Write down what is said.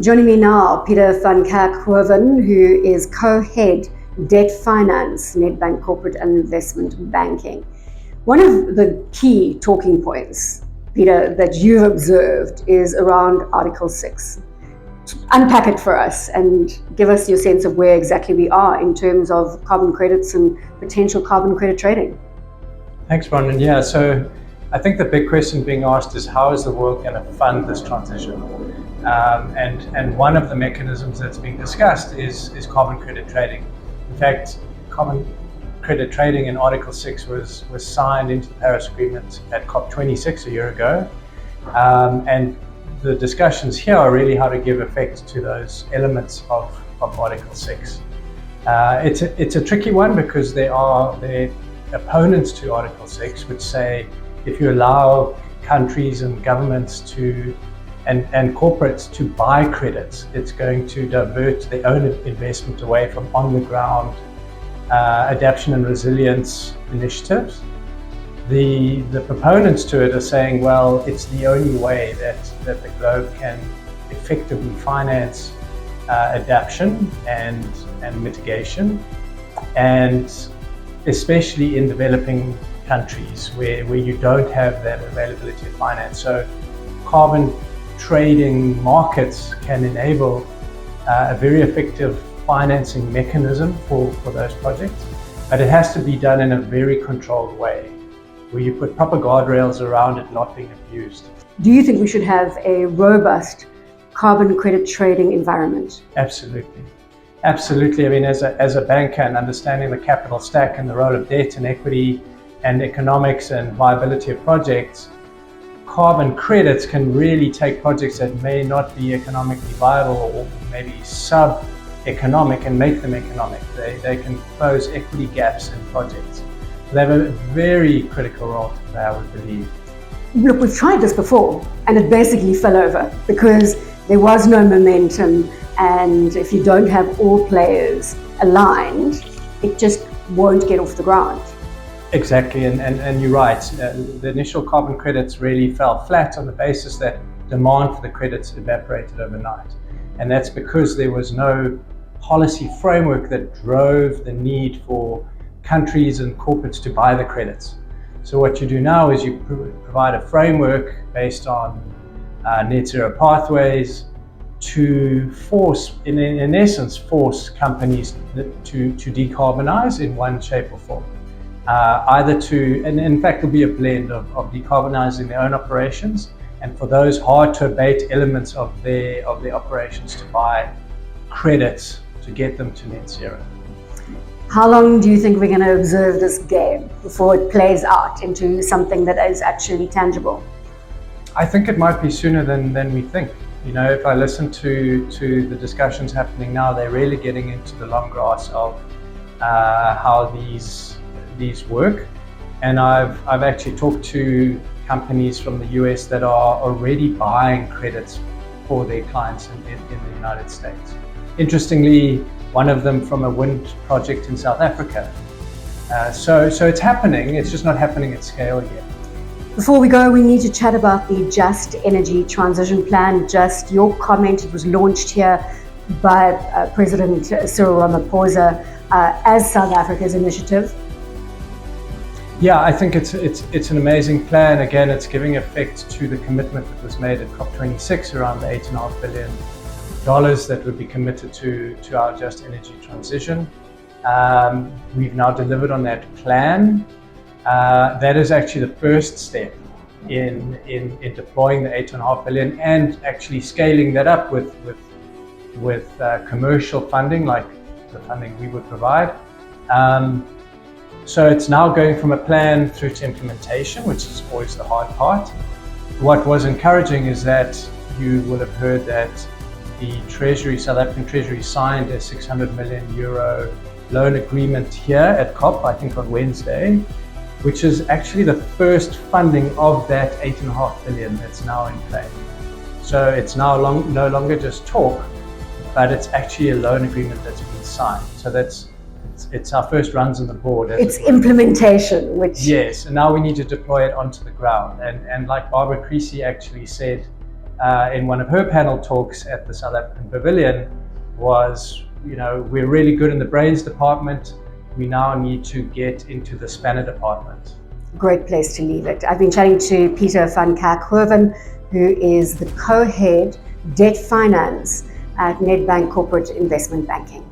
Joining me now, Peter van Kerckhoven, who is co-head Debt Finance, Nedbank Corporate Investment Banking. One of the key talking points, Peter, that you've observed is around Article 6. Unpack it for us and give us your sense of where exactly we are in terms of carbon credits and potential carbon credit trading. Thanks, Bronwyn. Yeah, so I think the big question being asked is how is the world going to fund this transition? And one of the mechanisms that's being discussed is carbon credit trading. In fact, carbon credit trading in Article 6 was signed into the Paris Agreement at COP27 a year ago. And the discussions here are really how to give effect to those elements of Article 6. It's a tricky one because there are opponents to Article 6 which say if you allow countries and governments and corporates to buy credits, it's going to divert their own investment away from on-the-ground adaptation and resilience initiatives. The proponents to it are saying, well, it's the only way that the globe can effectively finance adaptation and mitigation, and especially in developing countries where you don't have that availability of finance. So carbon trading markets can enable a very effective financing mechanism for those projects, but it has to be done in a very controlled way, where you put proper guardrails around it not being abused. Do you think we should have a robust carbon credit trading environment? Absolutely. Absolutely. I mean, as a banker and understanding the capital stack and the role of debt and equity and economics and viability of projects, carbon credits can really take projects that may not be economically viable or maybe sub-economic and make them economic. They can close equity gaps in projects. So they have a very critical role to play, I would believe. Look, we've tried this before and it basically fell over because there was no momentum, and if you don't have all players aligned, it just won't get off the ground. Exactly, and you're right. The initial carbon credits really fell flat on the basis that demand for the credits evaporated overnight. And that's because there was no policy framework that drove the need for countries and corporates to buy the credits. So what you do now is you provide a framework based on net zero pathways to force, in essence, force companies to decarbonize in one shape or form. And in fact there'll be a blend of decarbonizing their own operations, and for those hard to abate elements of their operations to buy credits to get them to net zero. How long do you think we're going to observe this game before it plays out into something that is actually tangible? I think it might be sooner than we think. You know, if I listen to the discussions happening now, they're really getting into the long grass of how these work. And I've actually talked to companies from the US that are already buying credits for their clients in the United States. Interestingly, one of them from a wind project in South Africa. So it's happening, it's just not happening at scale yet. Before we go, we need to chat about the Just Energy Transition Plan. Just your comment, it was launched here by President Cyril Ramaphosa as South Africa's initiative. Yeah, I think it's an amazing plan. Again, it's giving effect to the commitment that was made at COP26 around the $8.5 billion that would be committed to our Just Energy Transition. We've now delivered on that plan. That is actually the first step in deploying the $8.5 billion and actually scaling that up with commercial funding, like the funding we would provide. So it's now going from a plan through to implementation, which is always the hard part. What was encouraging is that you will have heard that the Treasury, South African Treasury, signed a 600 million euro loan agreement here at COP, I think on Wednesday, which is actually the first funding of that $8.5 billion that's now in play. So it's now no longer just talk, but it's actually a loan agreement that's been signed. So it's our first runs on the board. It's implementation, which... Yes, and now we need to deploy it onto the ground. And like Barbara Creasy actually said in one of her panel talks at the South African Pavilion was, we're really good in the brains department. We now need to get into the spanner department. Great place to leave it. I've been chatting to Peter van Kerckhoven, who is the co-head debt finance at Nedbank Corporate Investment Banking.